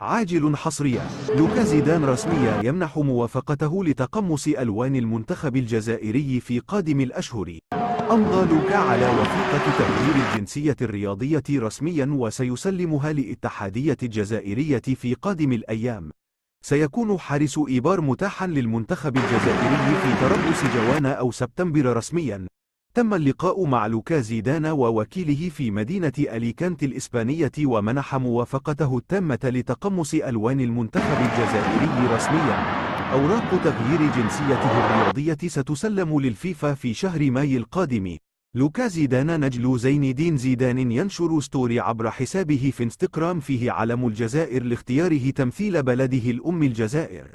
عاجل حصريا. لوكا زيدان رسميا يمنح موافقته لتقمص ألوان المنتخب الجزائري في قادم الأشهر. أمضى لوكا على وثيقة تغيير الجنسية الرياضية رسميا وسيسلمها للاتحادية الجزائرية في قادم الأيام. سيكون حارس إيبار متاحا للمنتخب الجزائري في ترأس جوانا أو سبتمبر رسميا. تم اللقاء مع لوكا زيدان ووكيله في مدينة أليكانت الإسبانية ومنح موافقته التامة لتقمص ألوان المنتخب الجزائري رسميا. أوراق تغيير جنسيته الرياضية ستسلم للفيفا في شهر ماي القادم. لوكا زيدان نجل زين الدين زيدان ينشر ستوري عبر حسابه في انستغرام فيه علم الجزائر لاختياره تمثيل بلده الأم الجزائر.